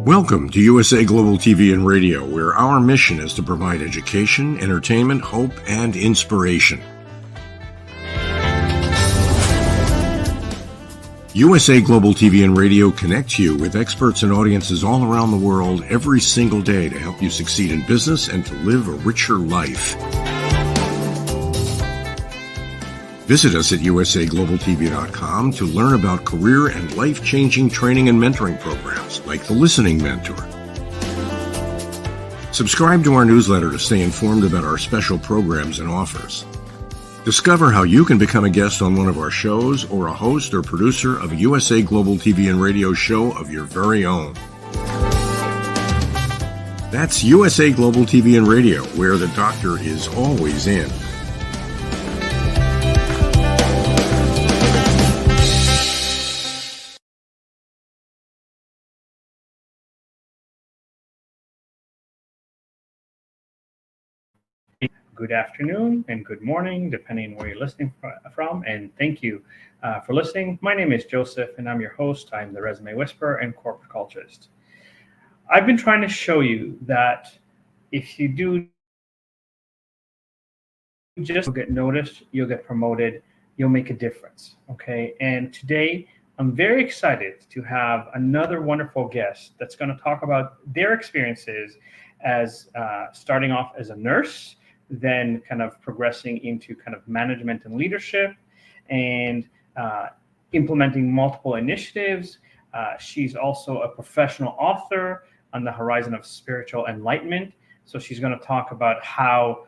Welcome to USA Global TV and Radio, where our mission is to provide education, entertainment, hope, and inspiration. USA Global TV and Radio connects you with experts and audiences all around the world every single day to help you succeed in business and to live a richer life. Visit us at usaglobaltv.com to learn about career and life-changing training and mentoring programs like the Listening Mentor. Subscribe to our newsletter to stay informed about our special programs and offers. Discover how you can become a guest on one of our shows or a host or producer of a USA Global TV and Radio show of your very own. That's USA Global TV and Radio, where the doctor is always in. Good afternoon and good morning, depending on where you're listening from, and thank you for listening. My name is Joseph, and I'm your host. I'm the Resume Whisperer and Corporate Culturist. I've been trying to show you that if you do just get noticed, you'll get promoted, you'll make a difference, okay? And today, I'm very excited to have another wonderful guest that's going to talk about their experiences as starting off as a nurse, then kind of progressing into kind of management and leadership, and implementing multiple initiatives. She's also a professional author on the horizon of spiritual enlightenment. So she's going to talk about how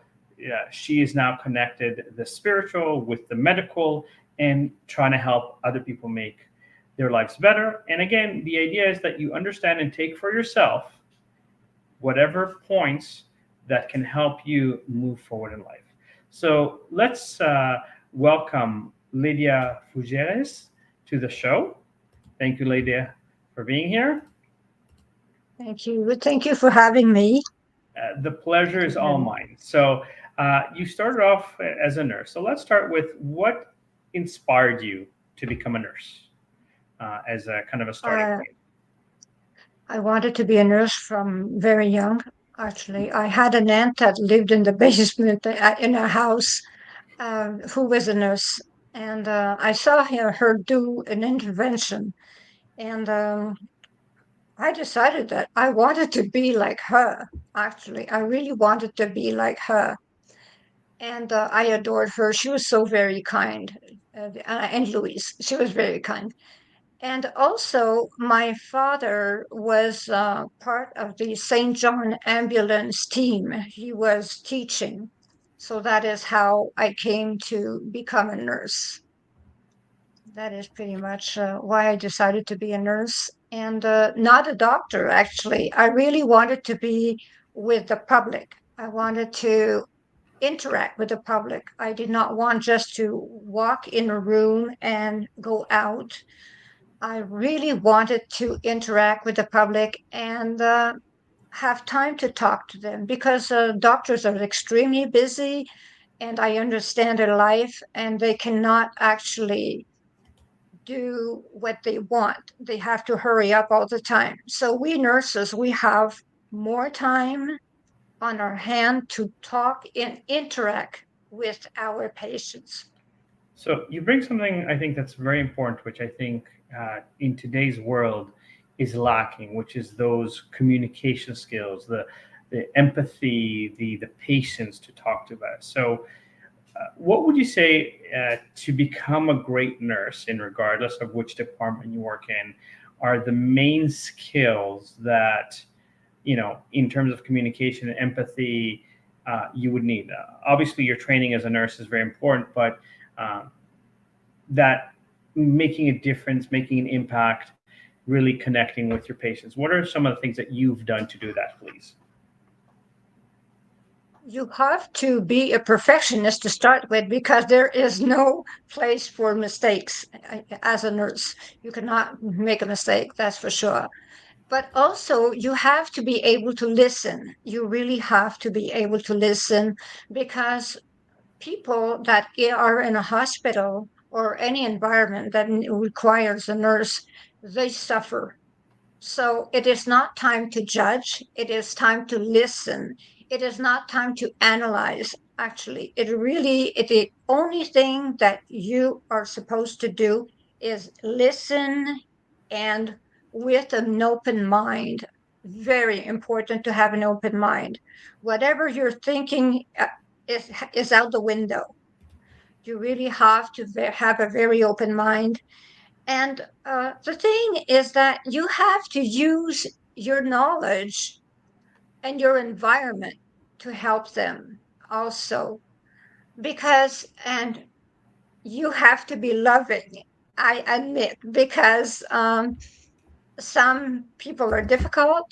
she is now connected the spiritual with the medical and trying to help other people make their lives better. And again, the idea is that you understand and take for yourself whatever points that can help you move forward in life. So let's welcome LYDIA FOUGERES to the show. Thank you, LYDIA, for being here. Thank you. Thank you for having me. The pleasure is all mine. So you started off as a nurse. So let's start with what inspired you to become a nurse as a kind of a starting point. I wanted to be a nurse from very young. Actually, I had an aunt that lived in the basement in a house who was a nurse, and I saw her do an intervention, and I decided that I wanted to be like her. Actually, I really wanted to be like her, and I adored her. She was so very kind, and Louise, she was very kind. And also, my father was part of the St. John ambulance team. He was teaching. So that is how I came to become a nurse. That is pretty much why I decided to be a nurse and not a doctor, actually. I really wanted to be with the public. I wanted to interact with the public. I did not want just to walk in a room and go out. I really wanted to interact with the public and have time to talk to them because doctors are extremely busy and I understand their life and they cannot actually do what they want. They have to hurry up all the time. So we nurses, we have more time on our hand to talk and interact with our patients. So you bring something I think that's very important, which I think in today's world is lacking, which is those communication skills, the empathy, the patience to talk to us. So what would you say to become a great nurse, in regardless of which department you work in, are the main skills that, in terms of communication and empathy, you would need? Obviously, your training as a nurse is very important, but that making a difference, making an impact, really connecting with your patients. What are some of the things that you've done to do that, please? You have to be a perfectionist to start with, because there is no place for mistakes as a nurse. You cannot make a mistake, that's for sure. But also, you have to be able to listen. You really have to be able to listen, because people that are in a hospital or any environment that requires a nurse, they suffer. So it is not time to judge. It is time to listen. It is not time to analyze. Actually, the only thing that you are supposed to do is listen, and with an open mind. Very important to have an open mind. Whatever you're thinking is out the window. You really have to have a very open mind. And the thing is that you have to use your knowledge and your environment to help them also, and you have to be loving, I admit, because some people are difficult,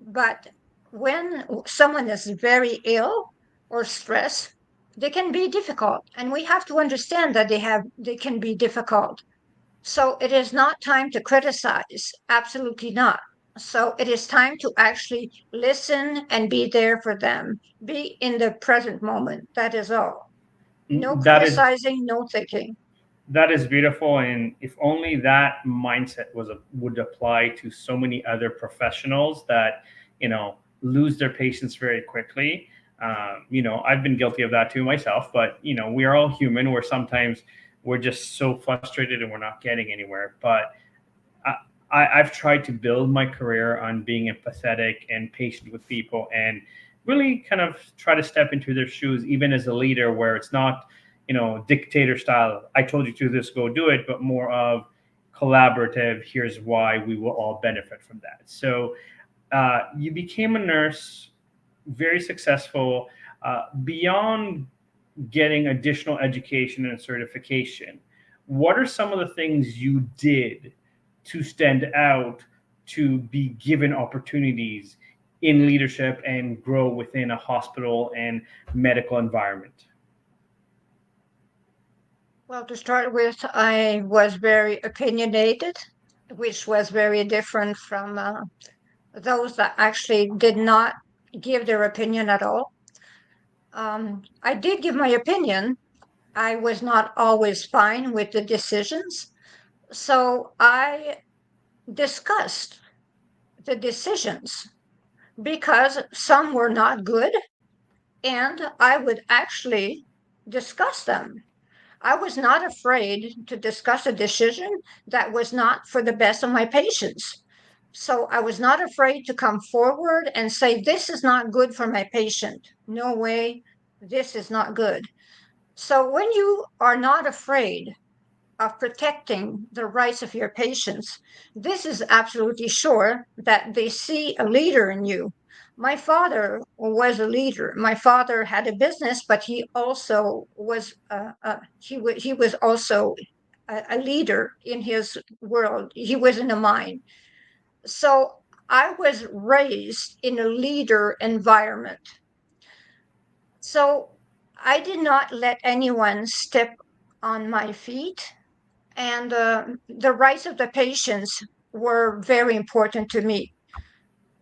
but when someone is very ill or stressed, they can be difficult, and we have to understand that they can be difficult. So it is not time to criticize, absolutely not. So it is time to actually listen and be there for them. Be in the present moment. That is all. No That is criticizing, no thinking. that is beautiful, and if only that mindset would apply to so many other professionals that lose their patience very quickly. I've been guilty of that too myself, but we are all human, where sometimes we're just so frustrated and we're not getting anywhere. But I've tried to build my career on being empathetic and patient with people, and really kind of try to step into their shoes, even as a leader, where it's not, dictator style. I told you to do this, go do it, but more of collaborative. Here's why we will all benefit from that. So you became a nurse, very successful. Beyond getting additional education and certification, what are some of the things you did to stand out, to be given opportunities in leadership and grow within a hospital and medical environment? Well, to start with, I was very opinionated, which was very different from those that actually did not give their opinion at all. I did give my opinion. I was not always fine with the decisions. So I discussed the decisions, because some were not good, and I would actually discuss them. I was not afraid to discuss a decision that was not for the best of my patients. So I was not afraid to come forward and say, this is not good for my patient. No way, this is not good. So when you are not afraid of protecting the rights of your patients, this is absolutely sure that they see a leader in you. My father was a leader. My father had a business, but he also was he was also a leader in his world. He was in a mine. So I was raised in a leader environment. So I did not let anyone step on my feet, and the rights of the patients were very important to me.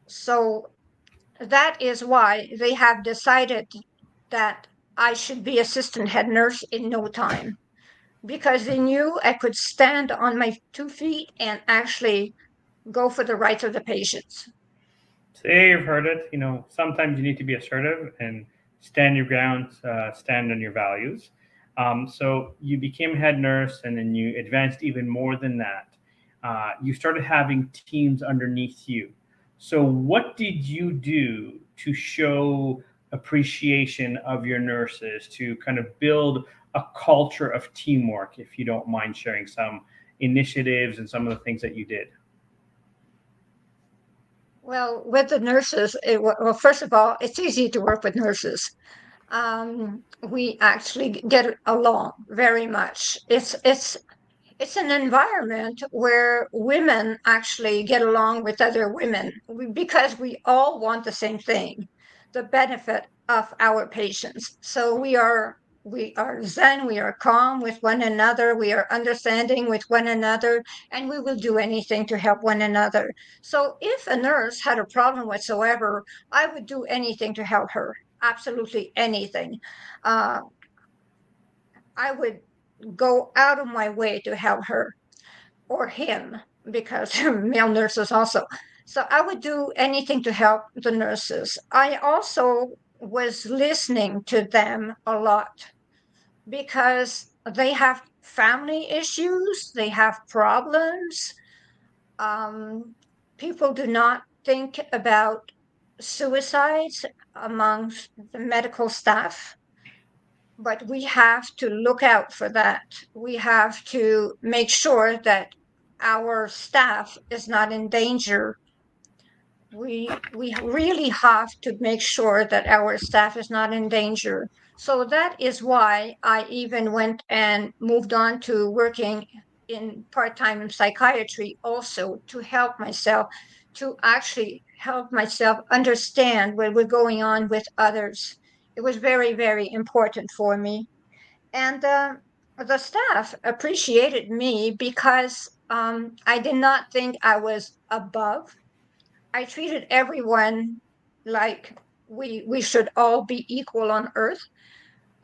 So that is why they have decided that I should be assistant head nurse in no time. because they knew I could stand on my 2 feet and actually go for the rights of the patients. Say you've heard it. Sometimes you need to be assertive and stand your ground, stand on your values. So you became head nurse, and then you advanced even more than that. You started having teams underneath you. So what did you do to show appreciation of your nurses, to kind of build a culture of teamwork? If you don't mind sharing some initiatives and some of the things that you did. Well, with the nurses, well, first of all, it's easy to work with nurses. We actually get along very much. It's an environment where women actually get along with other women because we all want the same thing, the benefit of our patients. So we are zen, we are calm with one another, we are understanding with one another, and we will do anything to help one another. So if a nurse had a problem whatsoever, I would do anything to help her, absolutely anything. Uh, I would go out of my way to help her or him, because male nurses also. So I would do anything to help the nurses. I also was listening to them a lot because they have family issues, they have problems. Um, People do not think about suicides amongst the medical staff, but we have to look out for that. We have to make sure that our staff is not in danger. We really have to make sure that our staff is not in danger. So that is why I even went and moved on to working in part-time psychiatry, also to help myself, to actually help myself understand what was going on with others. It was very, very important for me. And the staff appreciated me because I did not think I was above. I treated everyone like we should all be equal on earth.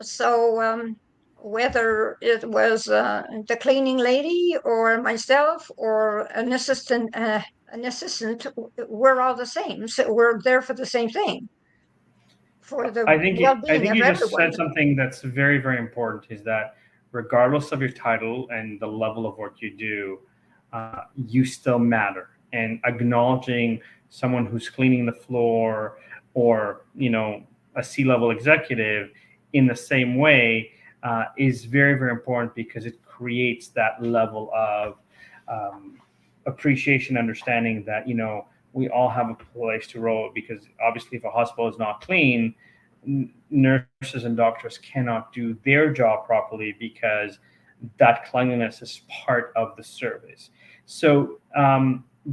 So whether it was the cleaning lady or myself or an assistant, we're all the same. So we're there for the same thing, for the I well-being think of you just everyone. said something that's very, very important, is that regardless of your title and the level of work you do, you still matter. And acknowledging someone who's cleaning the floor, or a C-level executive, in the same way, is very, very important, because it creates that level of um, appreciation, understanding that we all have a place to roll. Because obviously, if a hospital is not clean, nurses and doctors cannot do their job properly, because that cleanliness is part of the service. So,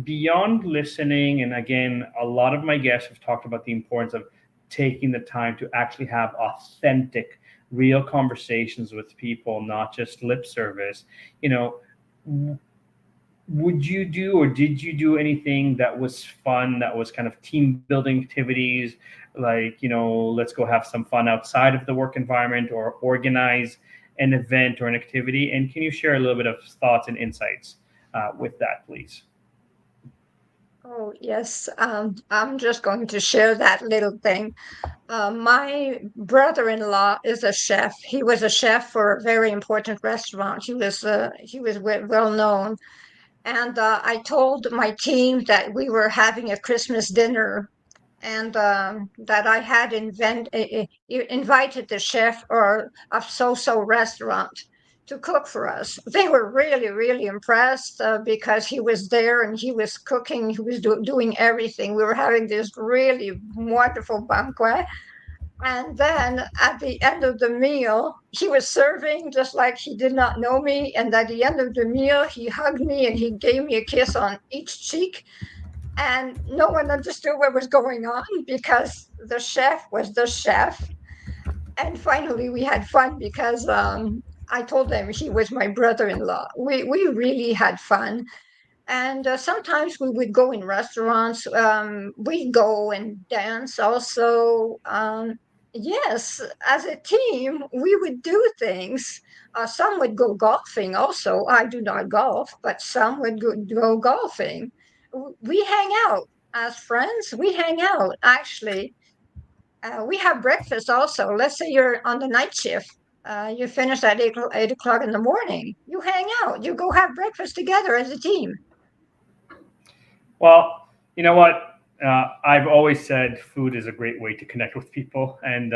beyond listening, and again, a lot of my guests have talked about the importance of taking the time to actually have authentic, real conversations with people, not just lip service. You know, would you do, or did you do anything that was fun, that was kind of team building activities, like let's go have some fun outside of the work environment, or organize an event or an activity? And can you share a little bit of thoughts and insights with that, please? Oh, yes. I'm just going to share that little thing. My brother-in-law is a chef. He was a chef for a very important restaurant. He was well known. And I told my team that we were having a Christmas dinner, and that I had invited the chef or of so-so restaurant to cook for us. They were really, really impressed because he was there and he was cooking, he was doing everything. We were having this really wonderful banquet. And then at the end of the meal, he was serving just like he did not know me. And at the end of the meal, he hugged me and he gave me a kiss on each cheek. And no one understood what was going on because the chef was the chef. And finally, we had fun because I told them he was my brother-in-law. We really had fun, and sometimes we would go in restaurants. We go and dance also. Yes, as a team, we would do things. Some would go golfing also. I do not golf, but some would go golfing. We hang out as friends. We hang out, actually. We have breakfast also. Let's say you're on the night shift. You finish at 8 o'clock in the morning. You hang out. You go have breakfast together as a team. Well, you know what? I've always said food is a great way to connect with people, and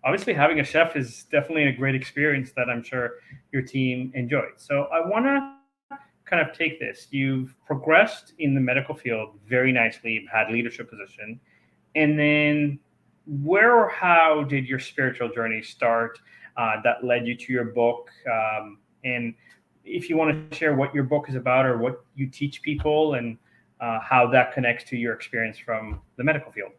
obviously having a chef is definitely a great experience that I'm sure your team enjoyed. So I want to kind of take this. You've progressed in the medical field very nicely. You've had leadership position, and then where or how did your spiritual journey start that led you to your book? And if you want to share what your book is about or what you teach people and how that connects to your experience from the medical field.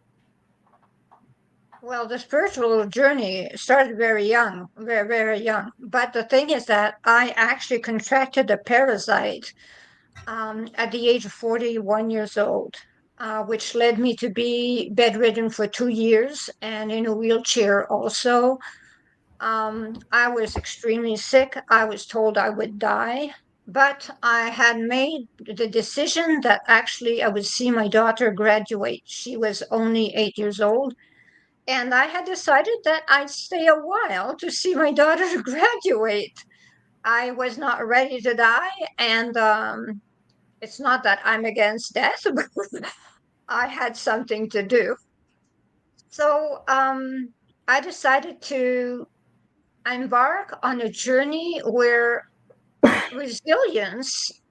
Well, the spiritual journey started very young, very, very young. But the thing is that I actually contracted a parasite at the age of 41 years old, which led me to be bedridden for 2 years and in a wheelchair also. I was extremely sick. I was told I would die, but I had made the decision that actually I would see my daughter graduate. She was only 8 years old. And I had decided that I'd stay a while to see my daughter graduate. I was not ready to die. And it's not that I'm against death, but I had something to do. So I decided to embark on a journey where resilience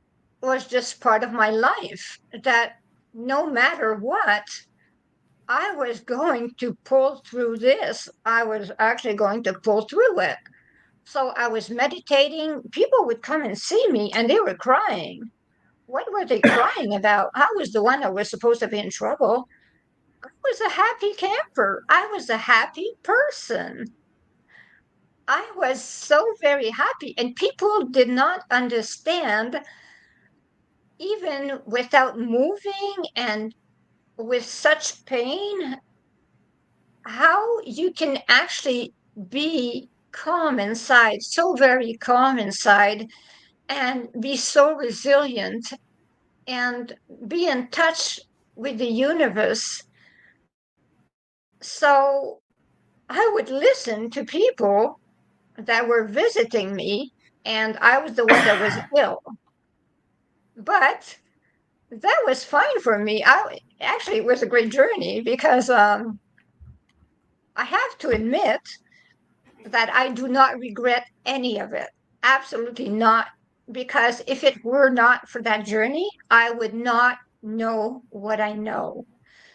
was just part of my life, that no matter what, I was going to pull through this. I was actually going to pull through it. So I was meditating. People would come and see me and they were crying. What were they crying about? I was the one that was supposed to be in trouble. I was a happy camper. I was a happy person. I was so very happy. And people did not understand, even without moving and with such pain, how you can actually be calm inside, so very calm inside, and be so resilient and be in touch with the universe. So I would listen to people that were visiting me, and I was the one that was ill. But that was fine for me. Actually, it was a great journey because I have to admit that I do not regret any of it. Absolutely not. Because if it were not for that journey, I would not know what I know.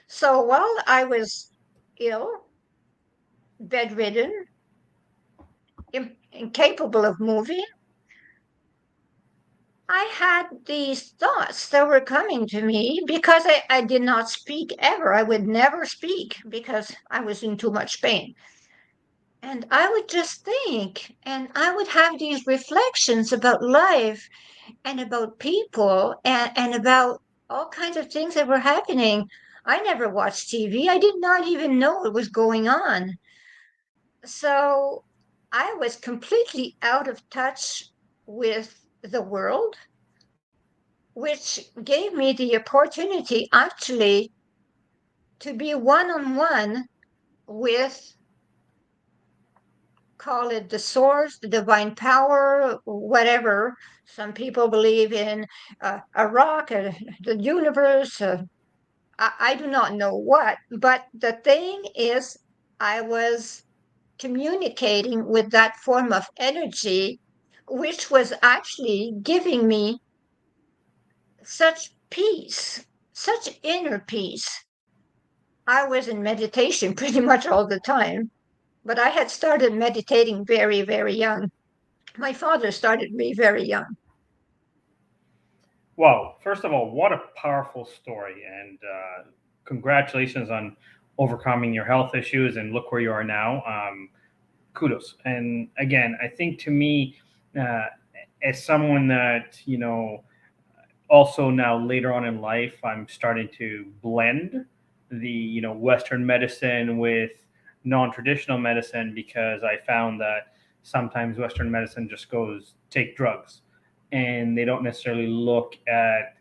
So while I was ill, bedridden, incapable of moving, I had these thoughts that were coming to me because I did not speak ever. I would never speak because I was in too much pain. And I would just think, and I would have these reflections about life and about people and about all kinds of things that were happening. I never watched TV. I did not even know what was going on. So I was completely out of touch with the world, which gave me the opportunity actually to be one on one with, call it the source, the divine power, whatever. Some people believe in a rock, the universe. I do not know what, but the thing is, I was communicating with that form of energy, which was actually giving me such peace, such inner peace. I was in meditation pretty much all the time, but I had started meditating very, very young. My father started me very young. Wow, first of all, what a powerful story. And congratulations on overcoming your health issues and look where you are now. Kudos. And again, I think to me, uh, as someone that, also now later on in life, I'm starting to blend the, Western medicine with non-traditional medicine because I found that sometimes Western medicine just goes take drugs, and they don't necessarily look at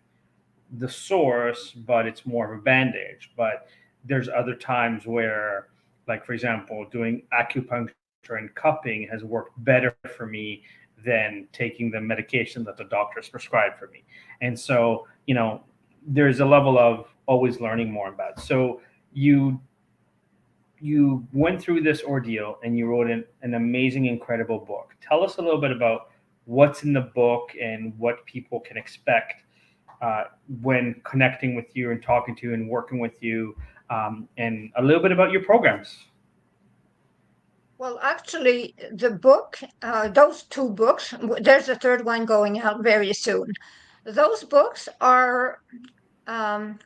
the source, but it's more of a bandage. But there's other times where, like for example, doing acupuncture and cupping has worked better for me than taking the medication that the doctors prescribed for me. And so, there's a level of always learning more about. So you went through this ordeal and you wrote an amazing, incredible book. Tell us a little bit about what's in the book and what people can expect when connecting with you and talking to you and working with you, and a little bit about your programs. Well, actually, the book, those two books, there's a third one going out very soon. Those books are um,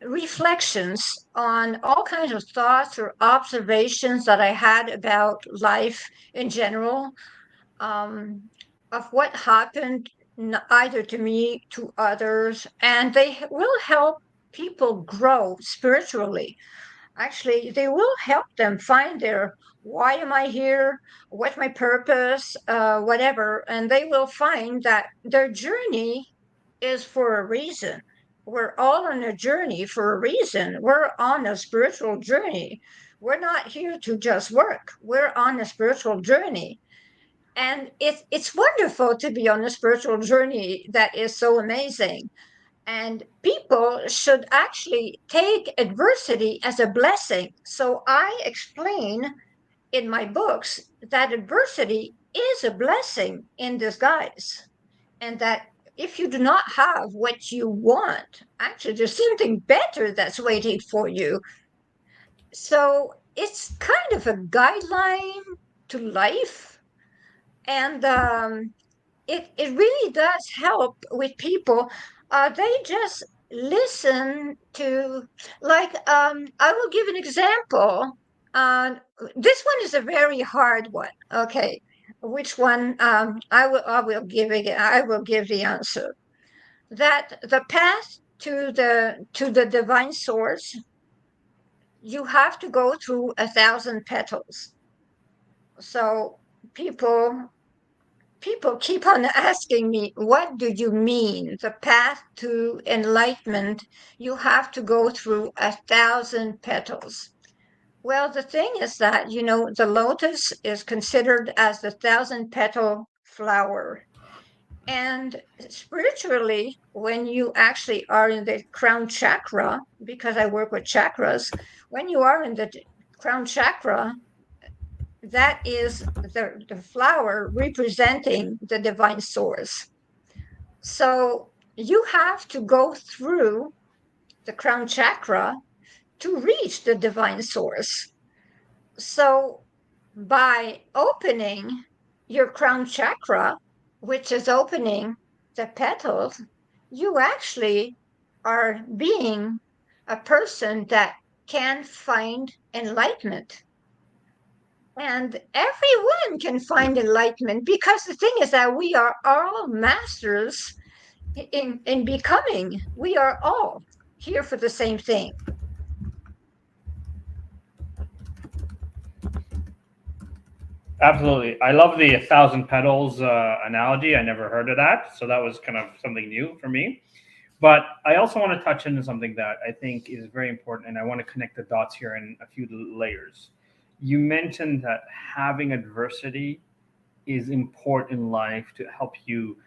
reflections on all kinds of thoughts or observations that I had about life in general, um, of what happened either to me, to others, and they will help people grow spiritually. Actually, they will help them find their why am I here, what's my purpose, whatever, and they will find that their journey is for a reason. We're all on a journey for a reason. We're on a spiritual journey. We're not here to just work. We're on a spiritual journey. And it's wonderful to be on a spiritual journey that is so amazing. And people should actually take adversity as a blessing. So I explain in my books that adversity is a blessing in disguise, and that if you do not have what you want, actually, there's something better that's waiting for you. So it's kind of a guideline to life. And it really does help with people. They just listen to, like, I will give an example. Uh, this one is a very hard one. Okay, which one? I will give the answer. That the path to the divine source, you have to go through 1,000 petals. So people people keep on asking me, what do you mean? The path to enlightenment, you have to go through 1,000 petals. Well, the thing is that, the lotus is considered as the 1,000 petal flower. And spiritually, when you actually are in the crown chakra, because I work with chakras, when you are in the crown chakra, that is the flower representing the divine source. So you have to go through the crown chakra to reach the divine source. So by opening your crown chakra, which is opening the petals, you actually are being a person that can find enlightenment. And everyone can find enlightenment, because the thing is that we are all masters in becoming. We are all here for the same thing. Absolutely. I love the 1,000 petals analogy. I never heard of that. So that was kind of something new for me. But I also want to touch into something that I think is very important, and I want to connect the dots here in a few layers. You mentioned that having adversity is important in life to help you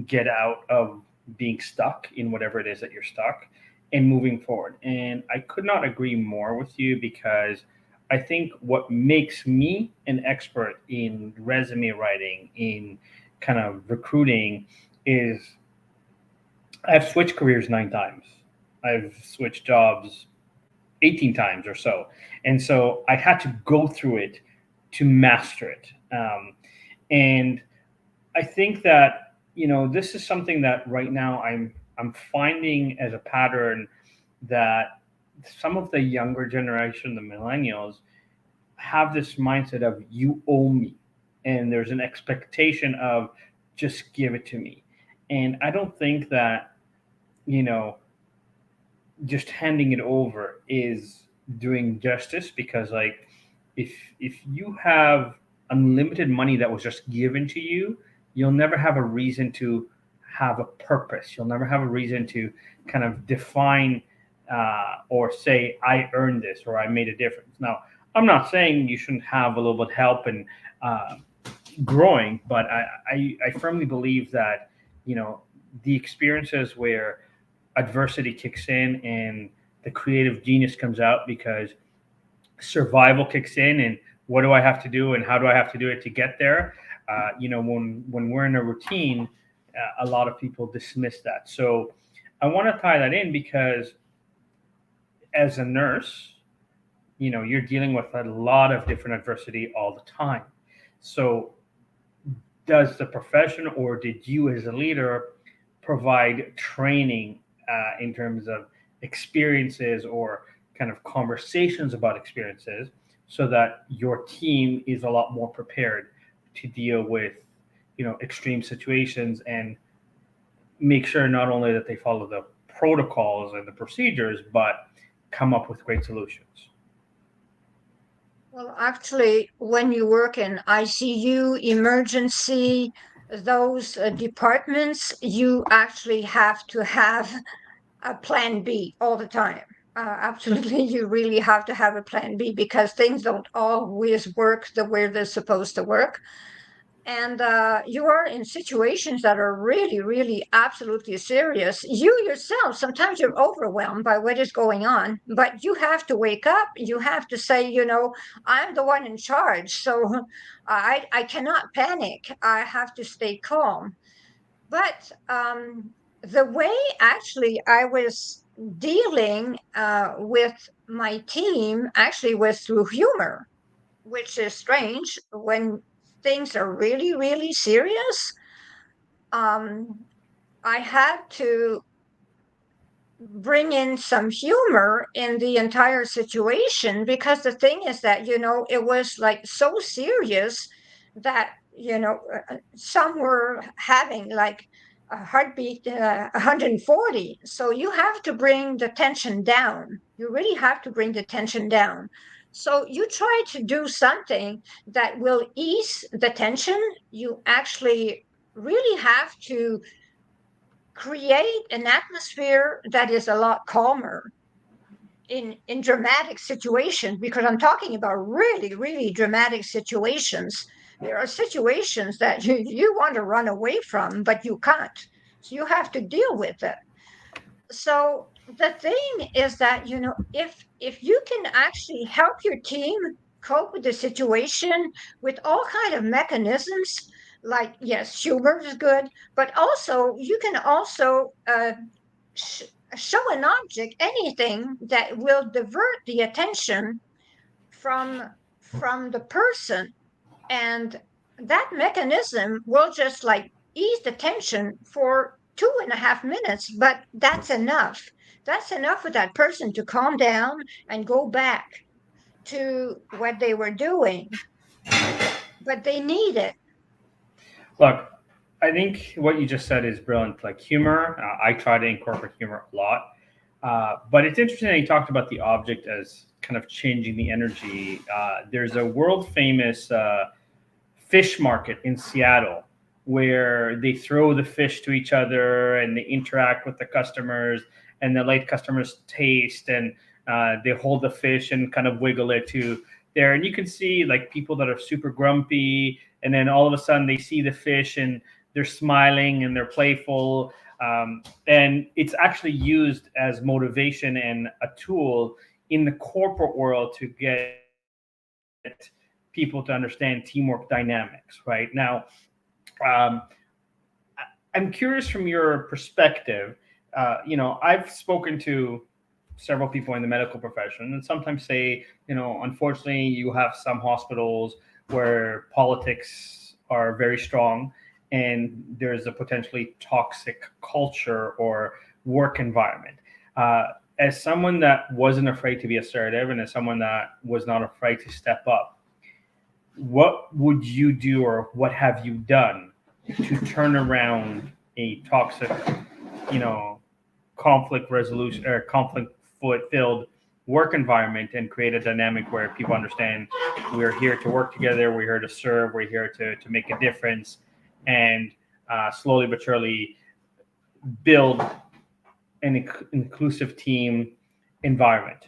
get out of being stuck in whatever it is that you're stuck and moving forward. And I could not agree more with you, because I think what makes me an expert in resume writing, in kind of recruiting, is I've switched careers 9 times. I've switched jobs 18 times or so. And so I had to go through it to master it. And I think that, this is something that right now I'm finding as a pattern, that some of the younger generation, the millennials, have this mindset of you owe me. And there's an expectation of just give it to me. And I don't think that, you know, just handing it over is doing justice, because like if you have unlimited money that was just given to you, you'll never have a reason to have a purpose. You'll never have a reason to kind of define or say, I earned this or I made a difference. Now, I'm not saying you shouldn't have a little bit of help and growing, but I firmly believe that, the experiences where adversity kicks in and the creative genius comes out because survival kicks in, and what do I have to do and how do I have to do it to get there? When we're in a routine, a lot of people dismiss that. So I want to tie that in because as a nurse, you're dealing with a lot of different adversity all the time. So does the profession or did you as a leader provide training in terms of experiences or kind of conversations about experiences so that your team is a lot more prepared to deal with, extreme situations and make sure not only that they follow the protocols and the procedures, but come up with great solutions? Well, actually, when you work in ICU, emergency, those departments, you actually have to have a plan B all the time. Absolutely, you really have to have a plan B because things don't always work the way they're supposed to work. And you are in situations that are really, really absolutely serious. You yourself, sometimes you're overwhelmed by what is going on, but you have to wake up. You have to say, I'm the one in charge. So I cannot panic. I have to stay calm. But the way actually I was dealing with my team actually was through humor, which is strange when things are really, really serious. Um, I had to bring in some humor in the entire situation because the thing is that, it was like so serious that, some were having like a heartbeat 140. So you have to bring the tension down. You really have to bring the tension down. So you try to do something that will ease the tension. You actually really have to create an atmosphere that is a lot calmer in dramatic situations, because I'm talking about really, really dramatic situations. There are situations that you want to run away from, but you can't. So you have to deal with it. So the thing is that, if you can actually help your team cope with the situation with all kind of mechanisms, like, yes, humor is good, but also you can also sh- show an object anything that will divert the attention from the person, and that mechanism will just like ease the tension for 2.5 minutes, but that's enough for that person to calm down and go back to what they were doing, but they need it. Look, I think what you just said is brilliant. Like humor, I try to incorporate humor a lot. But it's interesting that you talked about the object as kind of changing the energy. There's a world famous fish market in Seattle where they throw the fish to each other and they interact with the customers and they let customers taste, and they hold the fish and kind of wiggle it to there. And you can see like people that are super grumpy, and then all of a sudden they see the fish and they're smiling and they're playful. And it's actually used as motivation and a tool in the corporate world to get people to understand teamwork dynamics. Right now, um, I'm curious from your perspective. I've spoken to several people in the medical profession, and sometimes say, unfortunately, you have some hospitals where politics are very strong, and there's a potentially toxic culture or work environment. As someone that wasn't afraid to be assertive, and as someone that was not afraid to step up, what would you do, or what have you done to turn around a toxic, conflict resolution or conflict filled work environment and create a dynamic where people understand we're here to work together, we're here to serve, we're here to make a difference, and slowly but surely build an inclusive team environment.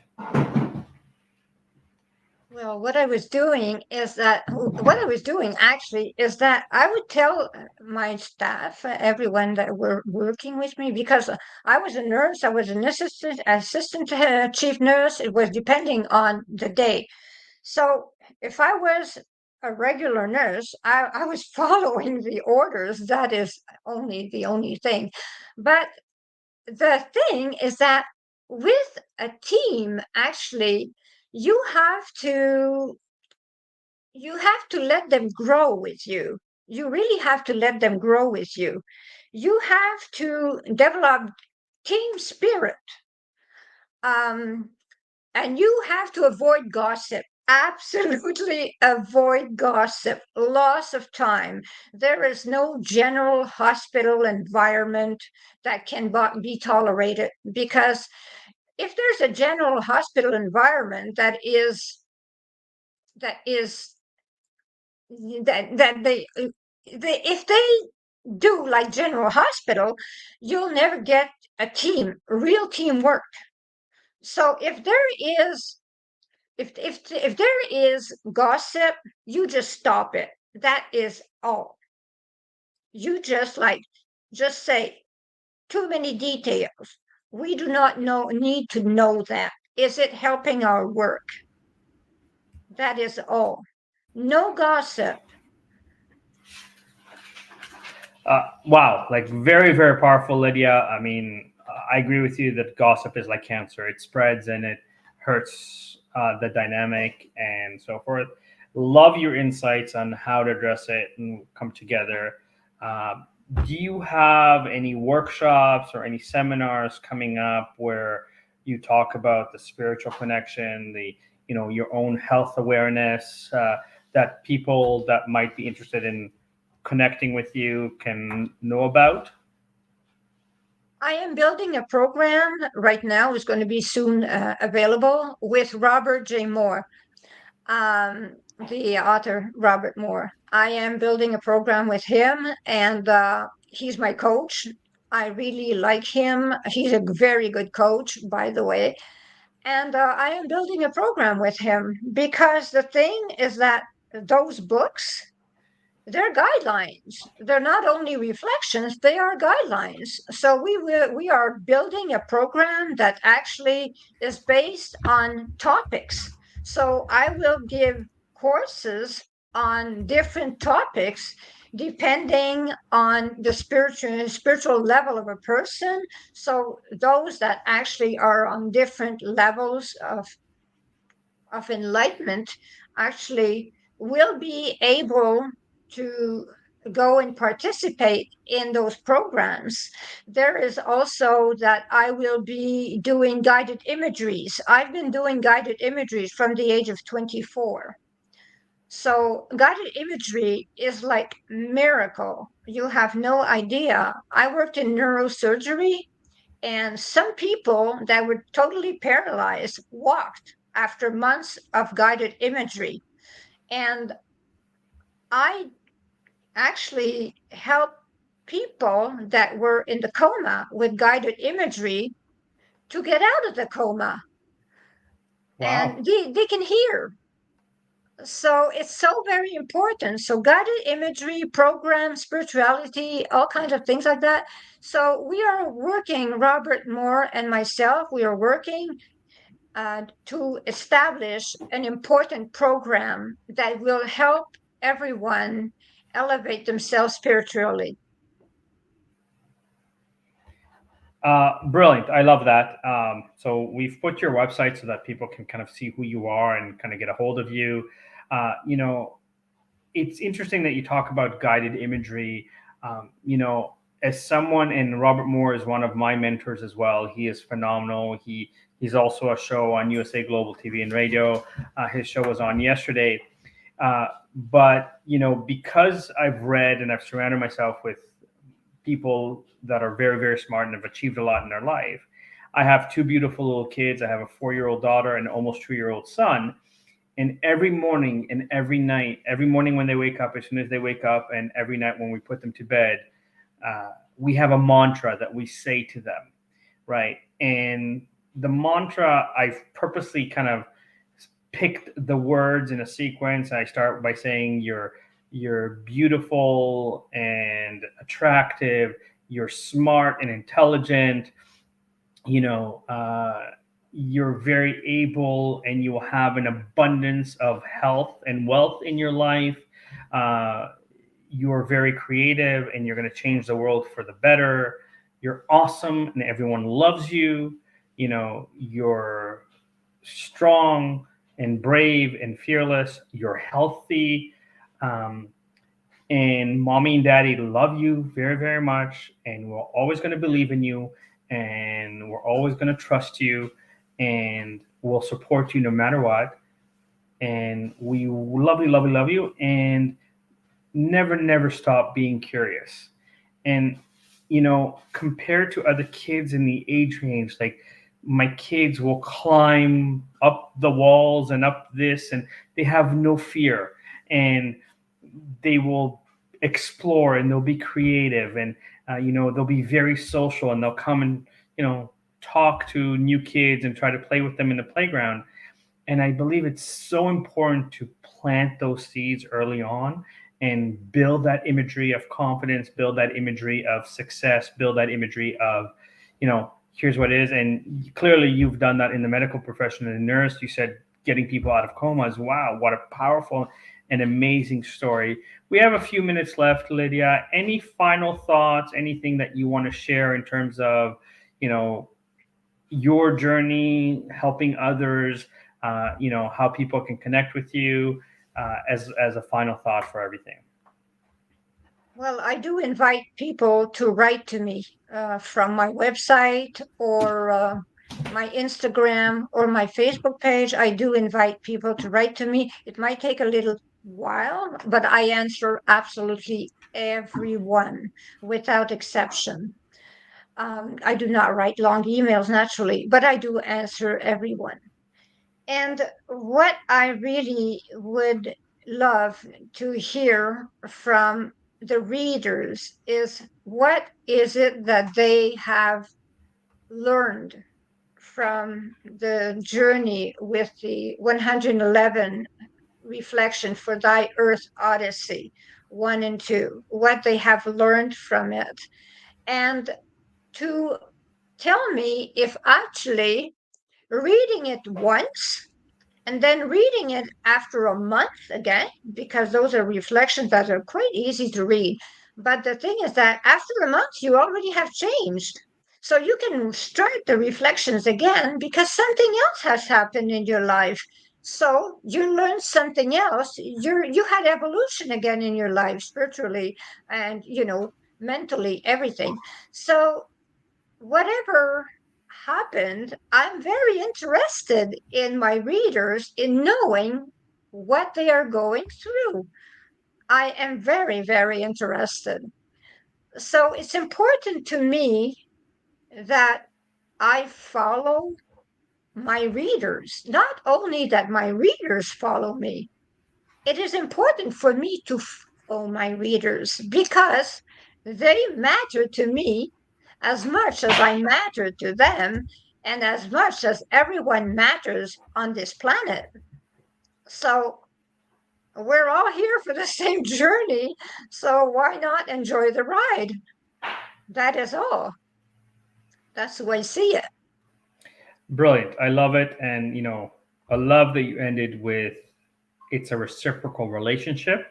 Well, what I was doing actually is that I would tell my staff, everyone that were working with me, because I was a nurse, I was an assistant chief nurse. It was depending on the day. So if I was a regular nurse, I was following the orders. That is the only thing. But the thing is that with a team, actually, you have to let them grow with you. You really have to let them grow with you. You have to develop team spirit. And you have to avoid gossip. Absolutely avoid gossip. Loss of time. There is no general hospital environment that can be tolerated, because if there's a general hospital environment that they if they do like general hospital, you'll never get real teamwork. So if there is gossip, you just stop it. That is all. You just say too many details. We do not need to know that. Is it helping our work? That is all. No gossip. Wow, like very, very powerful, Lydia. I mean, I agree with you that gossip is like cancer. It spreads and it hurts the dynamic and so forth. Love your insights on how to address it and come together. Do you have any workshops or any seminars coming up where you talk about the spiritual connection, your own health awareness, that people that might be interested in connecting with you can know about? I am building a program right now. It's going to be soon available with Robert J. Moore, the author Robert Moore. I am building a program with him, and he's my coach. I really like him. He's a very good coach, by the way. And I am building a program with him, because the thing is that those books, they're guidelines. They're not only reflections, they are guidelines. So we are building a program that actually is based on topics. So I will give courses on different topics depending on the spiritual level of a person. So those that actually are on different levels of enlightenment actually will be able to go and participate in those programs. There is also that I will be doing guided imageries. I've been doing guided imageries from the age of 24. So guided imagery is like miracle. You have no idea. I worked in neurosurgery, and some people that were totally paralyzed walked after months of guided imagery. And I actually helped people that were in the coma with guided imagery to get out of the coma. Wow. And they can hear. So it's so very important. So guided imagery, program, spirituality, all kinds of things like that. So we are working, Robert Moore and myself, we are working to establish an important program that will help everyone elevate themselves spiritually. Brilliant. I love that. So we've put your website so that people can kind of see who you are and kind of get a hold of you. It's interesting that you talk about guided imagery. As someone, and Robert Moore is one of my mentors as well. He is phenomenal. He's also a show on USA Global TV and Radio. His show was on yesterday. But because I've read and I've surrounded myself with people that are very, very smart and have achieved a lot in their life, I have two beautiful little kids. I have a 4-year-old daughter and an almost 2-year-old son. And every morning and every night, every morning when they wake up, as soon as they wake up, and every night when we put them to bed, we have a mantra that we say to them, right? And the mantra, I've purposely kind of picked the words in a sequence. I start by saying you're beautiful and attractive, you're smart and intelligent, you're very able, and you will have an abundance of health and wealth in your life. You're very creative, and you're going to change the world for the better. You're awesome, and everyone loves you. You're strong and brave and fearless. You're healthy. And mommy and daddy love you very, very much. And we're always going to believe in you. And we're always going to trust you. And we'll support you no matter what. And we love you, love you, love you. And never, never stop being curious. And, compared to other kids in the age range, like my kids will climb up the walls and up this, and they have no fear. And they will explore, and they'll be creative, and they'll be very social, and they'll come and talk to new kids and try to play with them in the playground. And I believe it's so important to plant those seeds early on and build that imagery of confidence, build that imagery of success, build that imagery of, here's what it is. And clearly you've done that in the medical profession. As a nurse, you said getting people out of comas. Wow, what a powerful and amazing story. We have a few minutes left, Lydia. Any final thoughts, anything that you want to share in terms of, your journey, helping others, how people can connect with you, as a final thought for everything? Well, I do invite people to write to me from my website or my Instagram or my Facebook page. I do invite people to write to me. It might take a little while, but I answer absolutely everyone without exception. I do not write long emails naturally, but I do answer everyone. And what I really would love to hear from the readers is what is it that they have learned from the journey with the 111 reflection for Thy Earth Odyssey 1 and 2, what they have learned from it, and to tell me if actually reading it once and then reading it after a month again, because those are reflections that are quite easy to read. But the thing is that after a month, you already have changed. So you can start the reflections again because something else has happened in your life. So you learned something else. You had evolution again in your life, spiritually and mentally, everything. So whatever happened, I'm very interested in my readers in knowing what they are going through. I am very, very interested. So it's important to me that I follow my readers, not only that my readers follow me. It is important for me to follow my readers because they matter to me as much as I matter to them, and as much as everyone matters on this planet. So we're all here for the same journey. So why not enjoy the ride? That is all. That's the way I see it. Brilliant. I love it. And, I love that you ended with it's a reciprocal relationship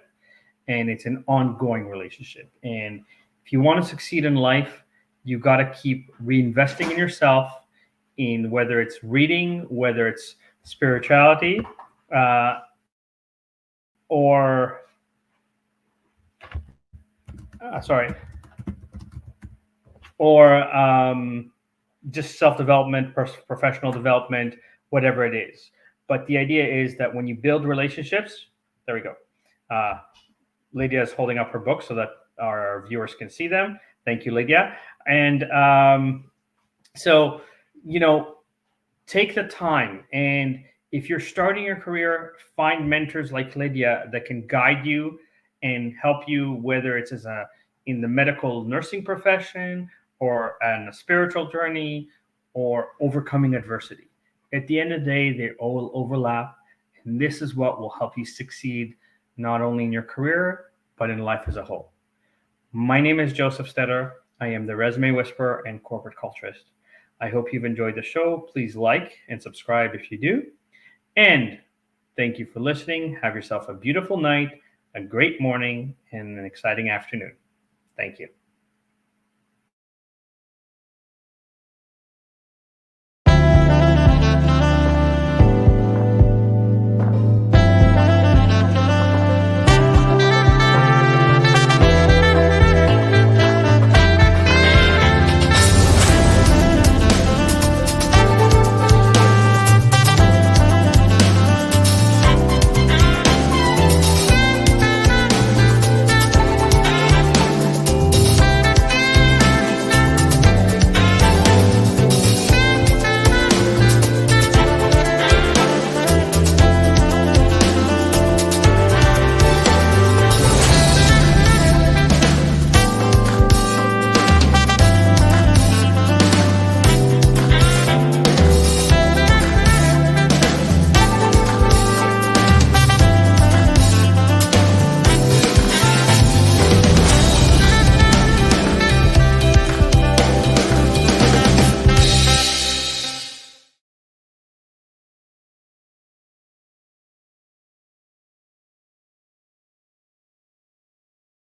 and it's an ongoing relationship. And if you want to succeed in life, you got to keep reinvesting in yourself, in whether it's reading, whether it's spirituality, or sorry, or just self-development, professional development, whatever it is. But the idea is that when you build relationships, there we go. Lydia is holding up her book so that our viewers can see them. Thank you, Lydia. And so you know, take the time. And if you're starting your career, find mentors like Lydia that can guide you and help you, whether it's in the medical nursing profession or in a spiritual journey or overcoming adversity. At the end of the day, they all overlap. And this is what will help you succeed not only in your career, but in life as a whole. My name is Joseph Stetter. I am the Resume Whisperer and Corporate Culturist. I hope you've enjoyed the show. Please like and subscribe if you do. And thank you for listening. Have yourself a beautiful night, a great morning, and an exciting afternoon. Thank you.